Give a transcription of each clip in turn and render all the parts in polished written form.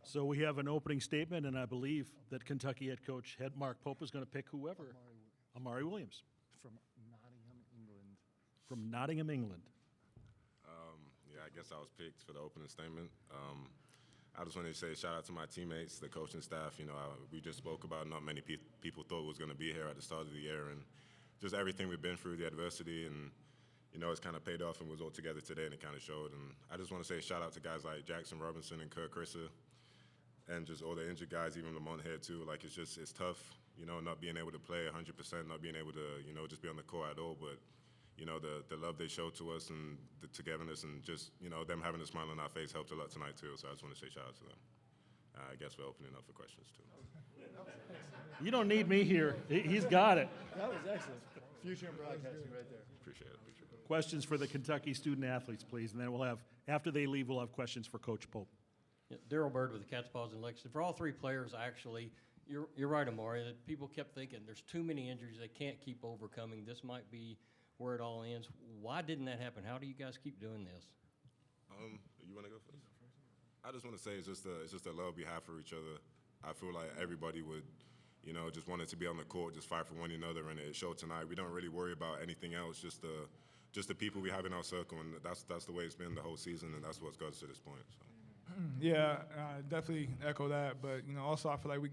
So we have an opening statement, and I believe that Kentucky head coach Mark Pope is going to pick whoever. Amari Williams. From Nottingham, England. From Nottingham, England. Yeah, I guess I was picked for the opening statement. I just wanted to say shout out to my teammates, the coaching staff. You know, we just spoke about not many people thought was going to be here at the start of the year, and just everything we've been through, the adversity, and you know, it's kind of paid off and was all together today, and it kind of showed. And I just want to say shout out to guys like Jackson Robinson and Kurt Krissa, and just all the injured guys, even Lamont here too. Like it's tough, you know, not being able to play 100%, not being able to, you know, just be on the court at all, but. You know, the love they showed to us and the togetherness and just, you know, them having a smile on our face helped a lot tonight, too. So I just want to say shout out to them. I guess we're opening up for questions, too. You don't need me here. He's got it. That was excellent. Future in broadcasting right there. Appreciate it. Questions for the Kentucky student athletes, please. And then we'll have, after they leave, we'll have questions for Coach Pope. Yeah, Daryl Bird with the Cats Paws in Lexington. For all three players, actually, you're right, Amari, that people kept thinking there's too many injuries they can't keep overcoming. This might be where it all ends. Why didn't that happen? How do you guys keep doing this? You want to go first? I just want to say it's just a love we have for each other. I feel like everybody would, you know, just wanted to be on the court, just fight for one another, and it showed tonight. We don't really worry about anything else, just the people we have in our circle, and that's the way it's been the whole season, and that's what's got us to this point. So. Yeah, definitely echo that. But you know, also I feel like we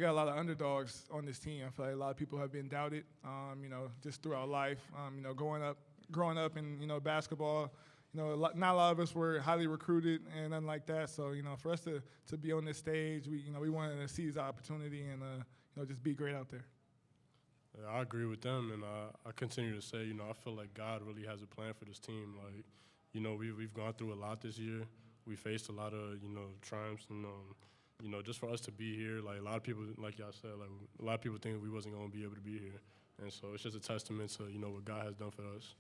got a lot of underdogs on this team. I feel like a lot of people have been doubted, you know, just throughout life. You know, growing up in, you know, basketball, you know, not a lot of us were highly recruited and nothing like that. So, you know, for us to be on this stage, we wanted to seize the opportunity and, you know, just be great out there. Yeah, I agree with them, and I continue to say, you know, I feel like God really has a plan for this team. Like, you know, we've gone through a lot this year. We faced a lot of, you know, triumphs and, you know, just for us to be here, like a lot of people, like y'all said, like a lot of people think we wasn't going to be able to be here. And so it's just a testament to, you know, what God has done for us.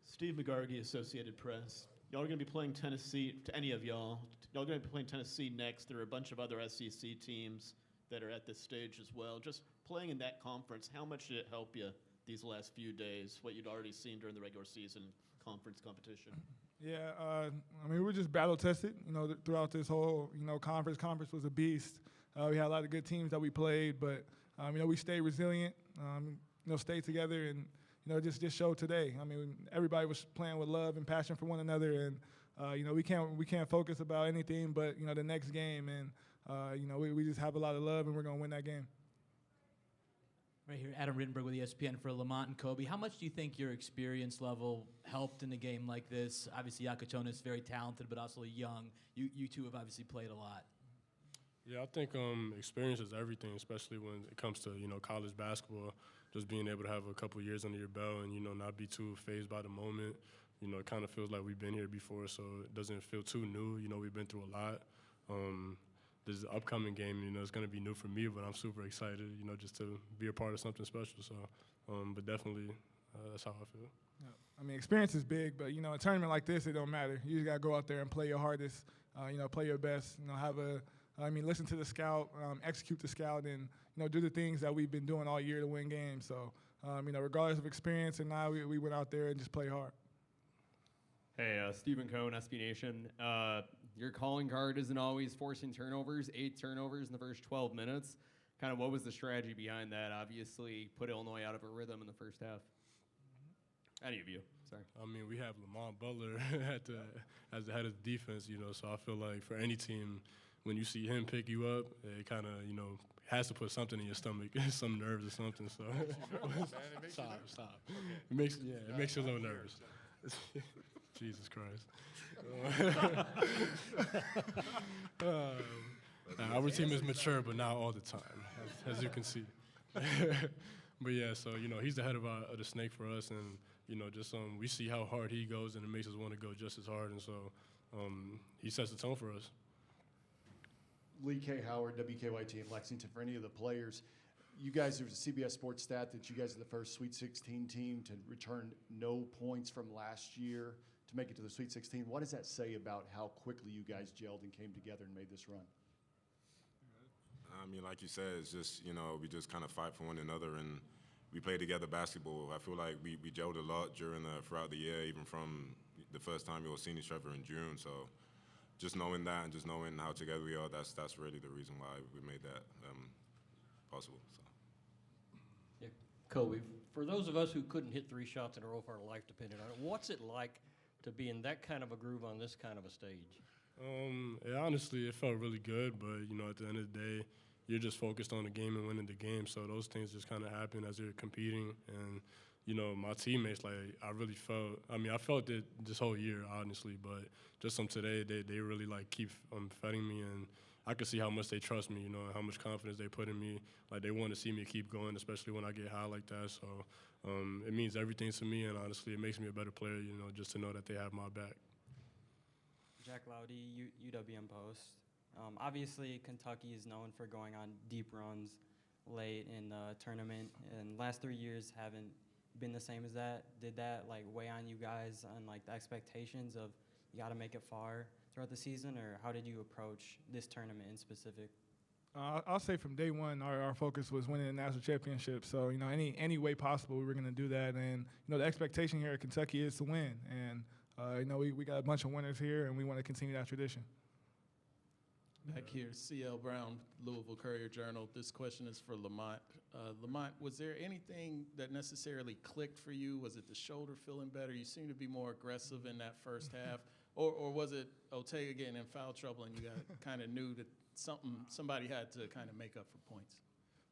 Steve McGargy, Associated Press. Y'all are going to be playing Tennessee, to any of y'all are going to be playing Tennessee next. There are a bunch of other SEC teams that are at this stage as well. Just playing in that conference, how much did it help you these last few days, what you'd already seen during the regular season conference competition? Yeah, I mean, we're just battle tested, you know, throughout this whole, you know, conference. Conference was a beast. We had a lot of good teams that we played, but, you know, we stayed resilient, you know, stayed together and, you know, just showed today. I mean, everybody was playing with love and passion for one another, and, you know, we can't focus about anything but, you know, the next game. And, you know, we just have a lot of love, and we're going to win that game. Right here, Adam Rittenberg with ESPN for Lamont and Kobe. How much do you think your experience level helped in a game like this? Obviously, Yakachona is very talented, but also young. You two have obviously played a lot. Yeah, I think experience is everything, especially when it comes to, you know, college basketball. Just being able to have a couple years under your belt and, you know, not be too fazed by the moment. You know, it kind of feels like we've been here before, so it doesn't feel too new. You know, we've been through a lot. This upcoming game, you know, it's going to be new for me, but I'm super excited, you know, just to be a part of something special. So, but definitely, that's how I feel. Yeah. I mean, experience is big, but, you know, a tournament like this, it don't matter. You just got to go out there and play your hardest, you know, play your best, you know, listen to the scout, execute the scout, and, you know, do the things that we've been doing all year to win games. So, you know, regardless of experience, and now we went out there and just play hard. Hey, Stephen Cohn, SB Nation. Your calling card isn't always forcing turnovers, 8 turnovers in the first 12 minutes. Kind of what was the strategy behind that? Obviously, put Illinois out of a rhythm in the first half. Any of you, sorry. I mean, we have Lamont Butler as the head of the defense, you know, so I feel like for any team, when you see him pick you up, it kind of, you know, has to put something in your stomach, some nerves or something. So stop. It makes you a little nervous. Jesus Christ. Our team is mature, but not all the time, as you can see. But yeah, so, you know, he's the head of the snake for us, and, you know, just we see how hard he goes, and it makes us want to go just as hard, and so he sets the tone for us. Lee K. Howard, WKY team, Lexington. For any of the players, you guys, there was a CBS Sports stat that you guys are the first Sweet 16 team to return no points from last year to make it to the Sweet 16. What does that say about how quickly you guys gelled and came together and made this run? I mean, like you said, it's just, you know, we just kind of fight for one another, and we played together basketball. I feel like we gelled a lot throughout the year, even from the first time we were seeing each other in June. So just knowing that and just knowing how together we are, that's really the reason why we made that possible. So. Yeah, Kobe, for those of us who couldn't hit 3 shots in a row if our life depended on it, what's it like to be in that kind of a groove on this kind of a stage? Honestly, it felt really good, but, you know, at the end of the day, you're just focused on the game and winning the game, so those things just kind of happen as you're competing. And, you know, my teammates, like, I felt it this whole year, honestly, but just from today, they really, like, keep feeding me, and I can see how much they trust me, you know, and how much confidence they put in me. Like, they want to see me keep going, especially when I get high like that, so it means everything to me, and honestly, it makes me a better player, you know, just to know that they have my back. Jack Loudy, UWM Post. Obviously, Kentucky is known for going on deep runs late in the tournament, and last 3 years haven't been the same as that. Did that like weigh on you guys on like the expectations of you got to make it far throughout the season, or how did you approach this tournament in specific? I'll say from day one, our focus was winning the national championship. So, you know, any way possible, we were going to do that. And, you know, the expectation here at Kentucky is to win. And, you know, we got a bunch of winners here, and we want to continue that tradition. Back here, C.L. Brown, Louisville Courier-Journal. This question is for Lamont. Lamont, was there anything that necessarily clicked for you? Was it the shoulder feeling better? You seem to be more aggressive in that first half. Or was it Ortega getting in foul trouble and you kind of knew that somebody had to kind of make up for points?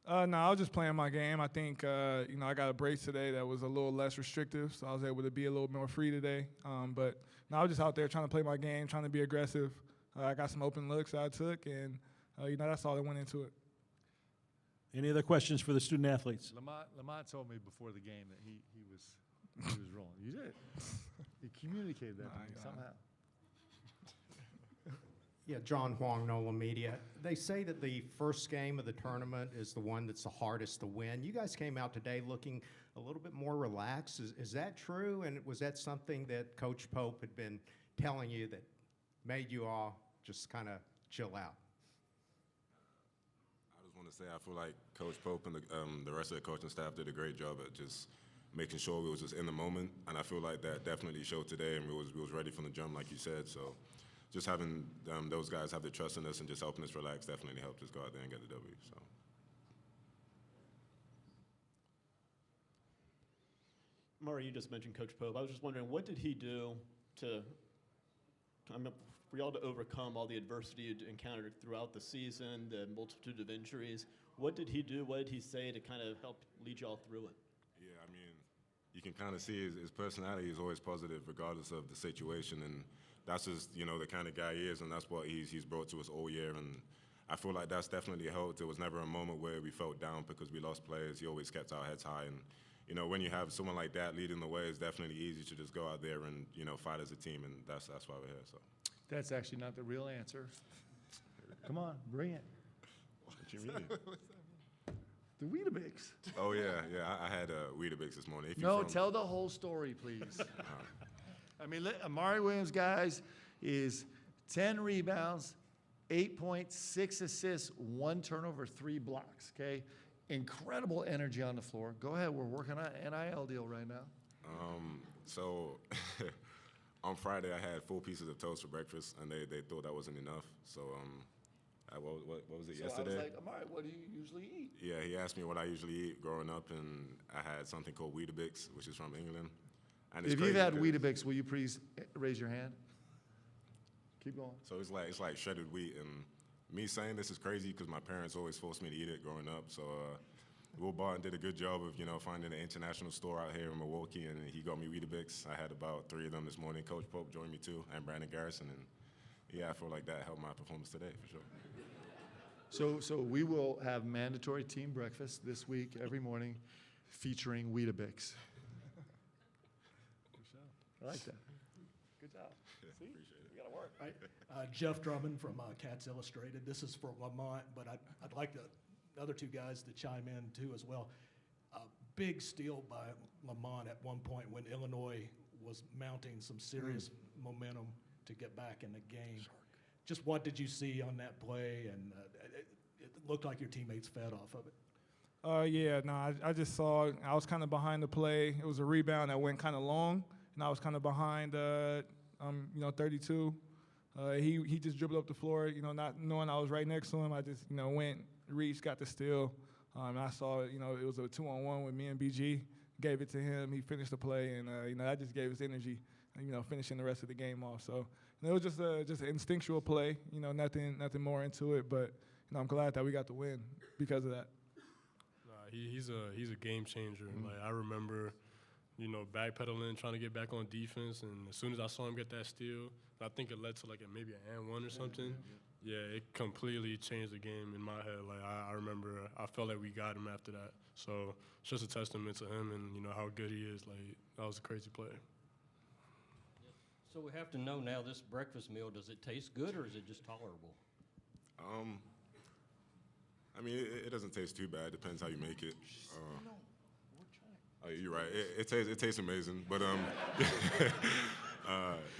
No, I was just playing my game. I think, you know, I got a brace today that was a little less restrictive, so I was able to be a little more free today. But no, I was just out there trying to play my game, trying to be aggressive. I got some open looks I took, and, you know, that's all that went into it. Any other questions for the student athletes? Lamont told me before the game that he was rolling. You did. He communicated that to me somehow. Yeah, John Huang, NOLA Media. They say that the first game of the tournament is the one that's the hardest to win. You guys came out today looking a little bit more relaxed. Is that true? And was that something that Coach Pope had been telling you that made you all just kind of chill out? I just want to say I feel like Coach Pope and the rest of the coaching staff did a great job at just making sure we was just in the moment, and I feel like that definitely showed today, and we was ready from the jump, like you said. So just having those guys have the trust in us and just helping us relax definitely helped us go out there and get the W. So. Murray, you just mentioned Coach Pope. I was just wondering, what did he do for y'all to overcome all the adversity you encountered throughout the season, the multitude of injuries? What did he do? What did he say to kind of help lead y'all through it? Yeah, I mean, you can kind of see his personality is always positive regardless of the situation, and that's just, you know, the kind of guy he is, and that's what he's brought to us all year, and I feel like that's definitely helped. There was never a moment where we felt down because we lost players. He always kept our heads high, and, you know, when you have someone like that leading the way, it's definitely easy to just go out there and, you know, fight as a team, and that's why we're here, so. That's actually not the real answer. Come on, bring it. What you mean? The Weetabix. Oh, yeah, I had Weetabix this morning. Tell the whole story, please. I mean, Amari Williams, guys, is 10 rebounds, 8 points, 6 assists, 1 turnover, 3 blocks, okay? Incredible energy on the floor. Go ahead, we're working on an NIL deal right now. So on Friday, I had 4 pieces of toast for breakfast, and they thought that wasn't enough. So what was it yesterday? I was like, Amari, what do you usually eat? Yeah, he asked me what I usually eat growing up, and I had something called Weetabix, which is from England. And it's if you've had because- Weetabix, will you please raise your hand? Keep going. So it's like shredded wheat, and me saying this is crazy because my parents always forced me to eat it growing up. So Will Barton did a good job of, you know, finding an international store out here in Milwaukee, and he got me Weetabix. I had about 3 of them this morning. Coach Pope joined me too, and Brandon Garrison, and yeah, I feel like that helped my performance today for sure. So we will have mandatory team breakfast this week every morning featuring Weetabix. I like that. Good job. See? Appreciate it. You got to work. Right. Jeff Drummond from Cats Illustrated. This is for Lamont, but I'd like the other 2 guys to chime in too as well. Big steal by Lamont at one point when Illinois was mounting some serious momentum to get back in the game. Just what did you see on that play? And it looked like your teammates fed off of it. Yeah, no, I just saw, I was kind of behind the play. It was a rebound that went kind of long, and I was kind of behind, 32. He just dribbled up the floor, not knowing I was right next to him. I just, went, reached, got the steal. And I saw, it was a 2-on-1 with me and BG. Gave it to him. He finished the play, and, that just gave us energy, finishing the rest of the game off. So it was just an instinctual play, nothing more into it. But, I'm glad that we got the win because of that. He's a game changer. Like, I remember, backpedaling, trying to get back on defense, and as soon as I saw him get that steal, I think it led to like maybe an and one or something. Yeah, it completely changed the game in my head. Like, I remember, I felt like we got him after that. So it's just a testament to him and how good he is. Like, that was a crazy play. So we have to know now, this breakfast meal, does it taste good or is it just tolerable? I mean, it doesn't taste too bad. Depends how you make it. Oh, you're right. It tastes amazing, but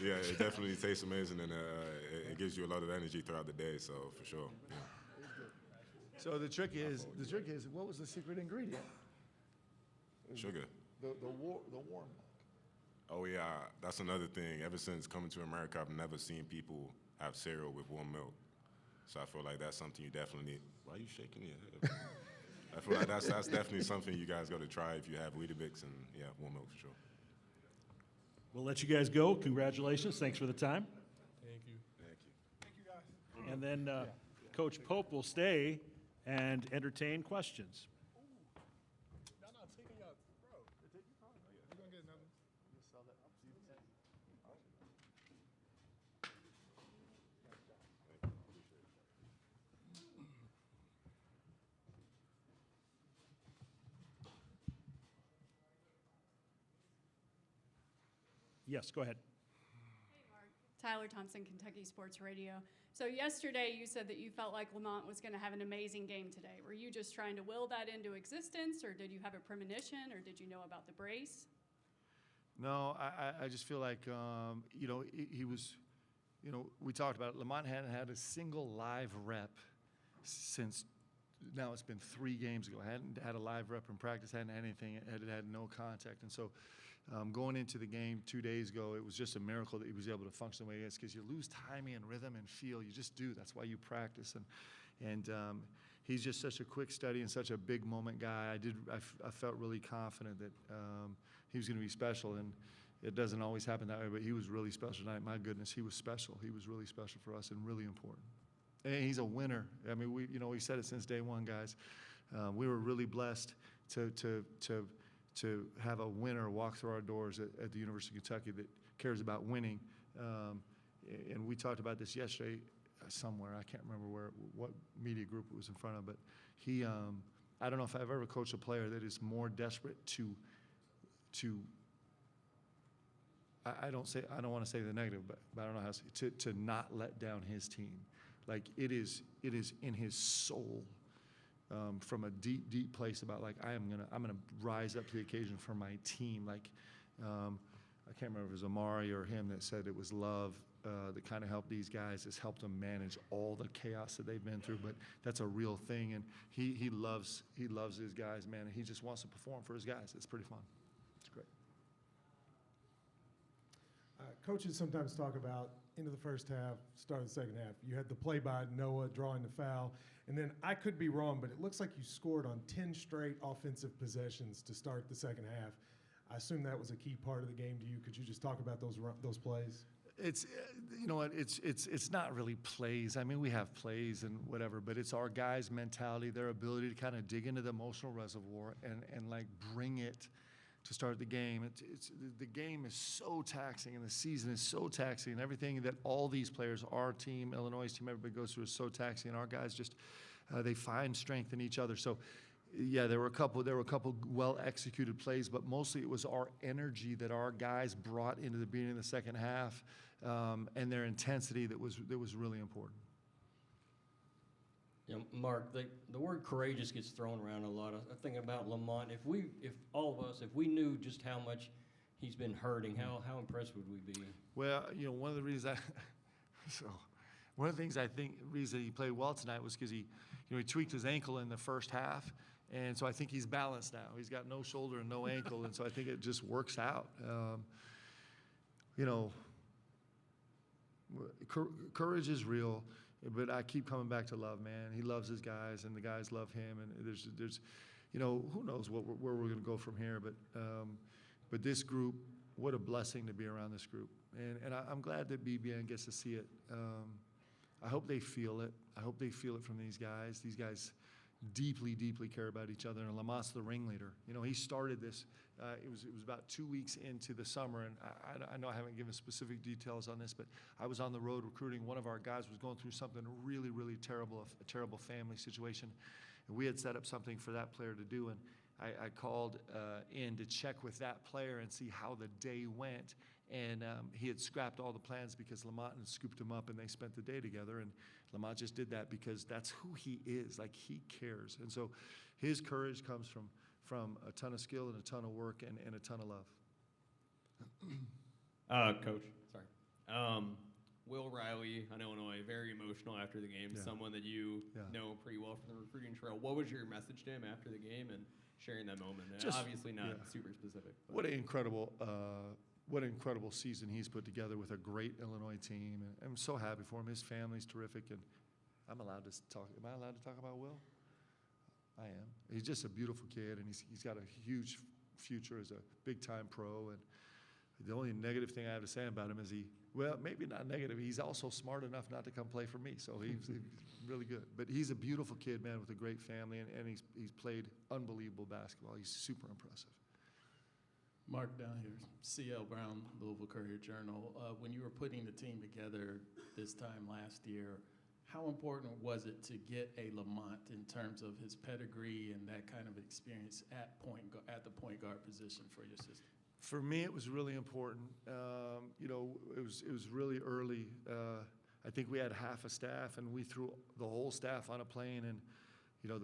yeah, it definitely tastes amazing, and it gives you a lot of energy throughout the day. So for sure. Yeah. So the trick is, what was the secret ingredient? Sugar. The warm milk. Oh yeah, that's another thing. Ever since coming to America, I've never seen people have cereal with warm milk. So I feel like that's something you definitely need. Why are you shaking your head? I feel like that's definitely something you guys got to try if you have Weetabix and, yeah, warm milk for sure. We'll let you guys go. Congratulations. Thanks for the time. Thank you. Thank you, guys. And then Coach Pope will stay and entertain questions. Yes, go ahead. Hey, Mark. Tyler Thompson, Kentucky Sports Radio. So yesterday you said that you felt like Lamont was going to have an amazing game today. Were you just trying to will that into existence, or did you have a premonition, or did you know about the brace? No, I just feel like, he was, we talked about it. Lamont hadn't had a single live rep since, now it's been 3 games ago. Hadn't had a live rep in practice, hadn't had anything, had no contact. And so going into the game 2 days ago, it was just a miracle that he was able to function the way he is, because you lose timing and rhythm and feel. You just do. That's why you practice. And he's just such a quick study and such a big moment guy. I felt really confident that he was going to be special, and it doesn't always happen that way, but he was really special tonight. My goodness, he was special. He was really special for us and really important. And he's a winner. I mean, we said it since day one, guys. We were really blessed to have a winner walk through our doors at the University of Kentucky that cares about winning. And we talked about this yesterday somewhere. I can't remember what media group it was in front of, but he, I don't know if I've ever coached a player that is more desperate to I don't want to say the negative, but I don't know how to say to not let down his team. Like, it is in his soul. From a deep place about, like, I'm gonna rise up to the occasion for my team. Like, I can't remember if it was Amari or him that said it was love that kind of helped these guys. It's helped them manage all the chaos that they've been through. But that's a real thing, and he loves his guys, man. And he just wants to perform for his guys. It's pretty fun. It's great. Coaches sometimes talk about into the first half, start of the second half. You had the play by Noah drawing the foul. And then I could be wrong, but it looks like you scored on 10 straight offensive possessions to start the second half. I assume that was a key part of the game to you. Could you just talk about those plays? It's, you know what, it's not really plays. I mean, we have plays and whatever, but it's our guys' mentality, their ability to kind of dig into the emotional reservoir and like bring it to start the game. The game is so taxing, and the season is so taxing, and everything that all these players, our team, Illinois' team, everybody goes through is so taxing, and our guys just, they find strength in each other. So, yeah, there were a couple well-executed plays, but mostly it was our energy that our guys brought into the beginning of the second half, and their intensity that was really important. Yeah, Mark, the word courageous gets thrown around a lot. I think about Lamont. If all of us, if we knew just how much he's been hurting, how impressed would we be? Well, you know, one of the things I think reason he played well tonight was because he tweaked his ankle in the first half, And so I think he's balanced now. He's got no shoulder and no ankle, and so I think it just works out. You know, courage is real, but I keep coming back to love, man. He loves his guys, and the guys love him. And there's, you know, who knows where we're going to go from here. But this group, what a blessing to be around this group. And I'm glad that BBN gets to see it. I hope they feel it. I hope they feel it from these guys. These guys deeply, deeply care about each other. And Lamont's the ringleader. You know, he started this. It was about 2 weeks into the summer, and I know I haven't given specific details on this, but I was on the road recruiting. One of our guys was going through something really, really terrible, a terrible family situation, and we had set up something for that player to do. And I called in to check with that player and see how the day went. And he had scrapped all the plans because Lamont had scooped him up, and they spent the day together. And Lamont just did that because that's who he is. Like, he cares. And so his courage comes from a ton of skill and a ton of work and a ton of love. Coach, sorry. Will Riley on Illinois, very emotional after the game, Yeah. someone that you Yeah. know pretty well from the recruiting trail. What was your message to him after the game and sharing that moment? And Just- obviously not yeah. super specific. But. What an incredible season he's put together with a great Illinois team. And I'm so happy for him. His family's terrific. And I'm allowed to talk. Am I allowed to talk about Will? I am. He's just a beautiful kid, and he's got a huge future as a big-time pro. And the only negative thing I have to say about him is well, maybe not negative. He's also smart enough not to come play for me, so he's really good. But he's a beautiful kid, man, with a great family, and he's played unbelievable basketball. He's super impressive. Mark, down here, C.L. Brown, Louisville Courier-Journal. When you were putting the team together this time last year, how important was it to get a Lamont in terms of his pedigree and that kind of experience at the point guard position for your system? For me, it was really important. You know, it was really early. I think we had half a staff, and we threw the whole staff on a plane. And you know,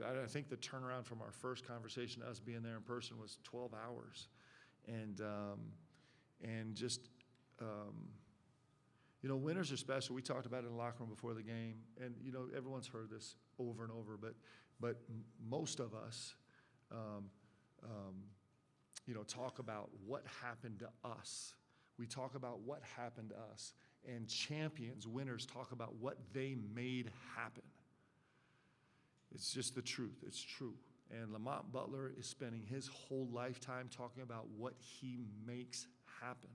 I think the turnaround from our first conversation to us being there in person was 12 hours, and just you know, winners are special. We talked about it in the locker room before the game, and you know, everyone's heard this over and over, but most of us. You know, talk about what happened to us. We talk about what happened to us. And champions, winners, talk about what they made happen. It's just the truth. It's true. And Lamont Butler is spending his whole lifetime talking about what he makes happen.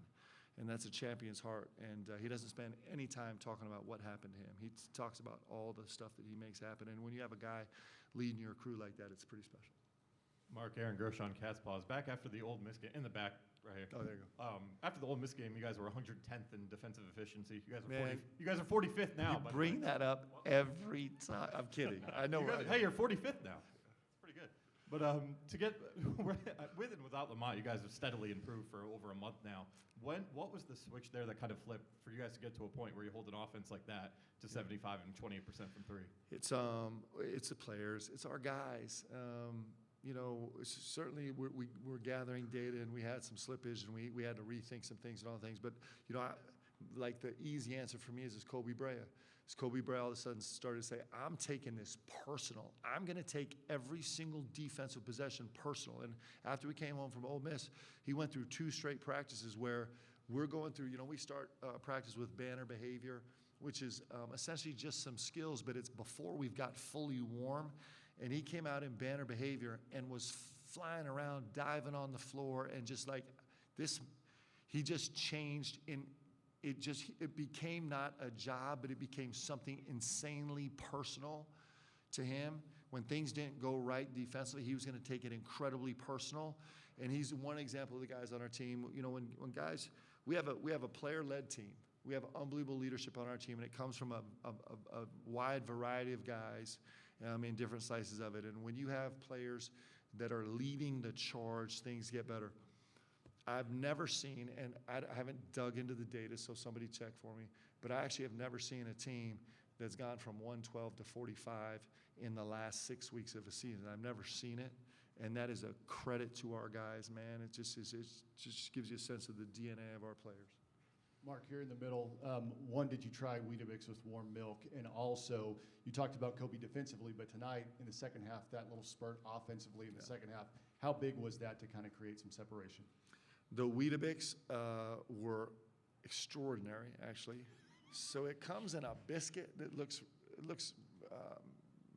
And that's a champion's heart. And he doesn't spend any time talking about what happened to him. He talks about all the stuff that he makes happen. And when you have a guy leading your crew like that, it's pretty special. Mark, Aaron Gershon, Cat's Paws. Back after the Ole Miss game, in the back right here. Oh, there you go. After the Ole Miss game, you guys were 110th in defensive efficiency. You guys are Man, you guys are 45th now. You bring that up every time. I'm kidding. I know. Hey, you're 45th now. That's pretty good. But to get with and without Lamont, you guys have steadily improved for over a month now. What was the switch there that kind of flipped for you guys to get to a point where you hold an offense like that to 75 and 28% from three? It's the players. It's our guys. You know, certainly we're gathering data, and we had some slippage, and we had to rethink some things and all things. But, you know, like the easy answer for me is Kobe Brea. Kobe Brea all of a sudden started to say, I'm taking this personal. I'm going to take every single defensive possession personal. And after we came home from Ole Miss, he went through 2 straight practices where we're going through, you know, we start practice with banner behavior, which is essentially just some skills, but it's before we've got fully warm. And he came out in banner behavior and was flying around, diving on the floor, and just like this, he just changed. It became not a job, but it became something insanely personal to him. When things didn't go right defensively, he was going to take it incredibly personal. And he's one example of the guys on our team. You know, when guys, we have a player-led team. We have unbelievable leadership on our team, and it comes from a wide variety of guys. In different slices of it. And when you have players that are leading the charge, things get better. I've never seen, and I haven't dug into the data, so somebody check for me, but I actually have never seen a team that's gone from 112 to 45 in the last 6 weeks of a season. I've never seen it, and that is a credit to our guys, man. It just gives you a sense of the DNA of our players. Mark, here in the middle, one, did you try Weetabix with warm milk? And also, you talked about Kobe defensively, but tonight in the second half, that little spurt offensively in the second half, how big was that to kind of create some separation? The Weetabix were extraordinary, actually. So it comes in a biscuit that looks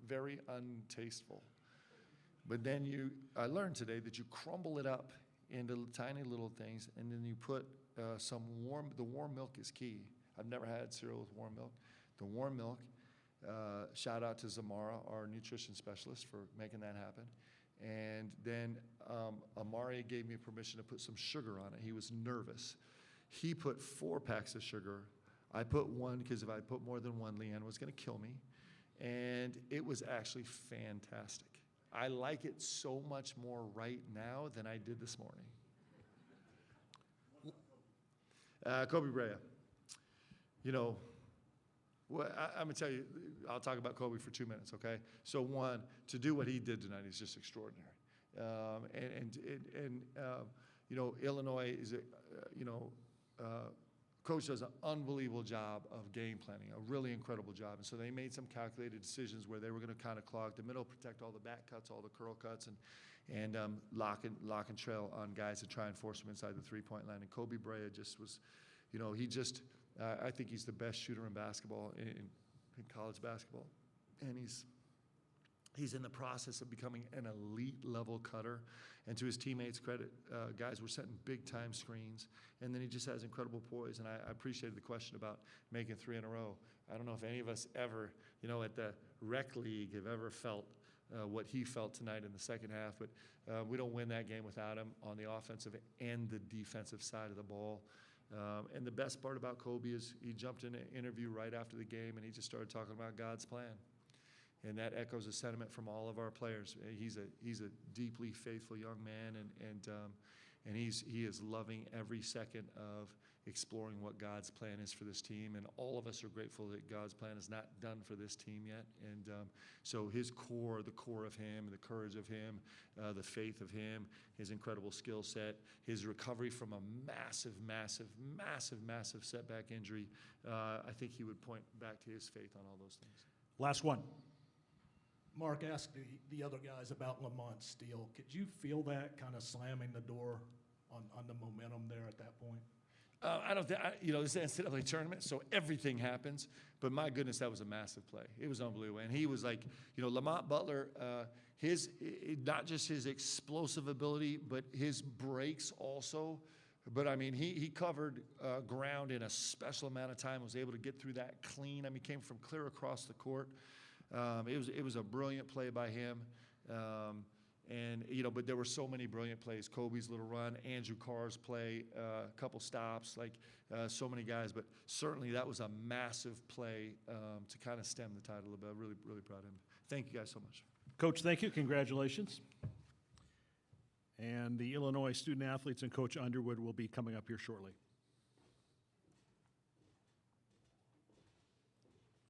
very untasteful. But then I learned today that you crumble it up into tiny little things, and then you put the warm milk is key. I've never had cereal with warm milk. The warm milk, shout out to Zamara, our nutrition specialist, for making that happen. And then Amari gave me permission to put some sugar on it. He was nervous. He put 4 packs of sugar. I put 1 because if I put more than 1, Leanne was going to kill me. And it was actually fantastic. I like it so much more right now than I did this morning. Kobe Bryant. You know, well, I'm going to tell you, I'll talk about Kobe for 2 minutes, okay? So one, to do what he did tonight is just extraordinary. You know, Illinois is, Coach does an unbelievable job of game planning, a really incredible job. And so they made some calculated decisions where they were going to kind of clog the middle, protect all the back cuts, all the curl cuts, and lock and trail on guys to try and force them inside the three-point line. And Kobe Bryant just was, you know, I think he's the best shooter in basketball, in college basketball. And he's in the process of becoming an elite level cutter. And to his teammates' credit, guys were setting big time screens. And then he just has incredible poise. And I appreciated the question about making 3 in a row. I don't know if any of us ever, you know, at the rec league have ever felt what he felt tonight in the second half. But we don't win that game without him on the offensive and the defensive side of the ball. And the best part about Kobe is he jumped in an interview right after the game and he just started talking about God's plan. And that echoes a sentiment from all of our players. He's a deeply faithful young man, and he is loving every second of exploring what God's plan is for this team. And all of us are grateful that God's plan is not done for this team yet. And so his core, the core of him, the courage of him, the faith of him, his incredible skill set, his recovery from a massive setback injury, I think he would point back to his faith on all those things. Last one. Mark asked the other guys about Lamont Steele. Could you feel that kind of slamming the door on the momentum there at that point? I don't think, you know, this is the NCAA tournament, so everything happens. But my goodness, that was a massive play. It was unbelievable. And he was like, you know, Lamont Butler, not just his explosive ability, but his breaks also. But, I mean, he covered ground in a special amount of time, was able to get through that clean. I mean, came from clear across the court. It was a brilliant play by him. And, you know, but there were so many brilliant plays. Kobe's little run, Andrew Carr's play, a couple stops, so many guys. But certainly that was a massive play to kind of stem the title a bit. Really, really proud of him. Thank you guys so much. Coach, thank you. Congratulations. And the Illinois student athletes and Coach Underwood will be coming up here shortly.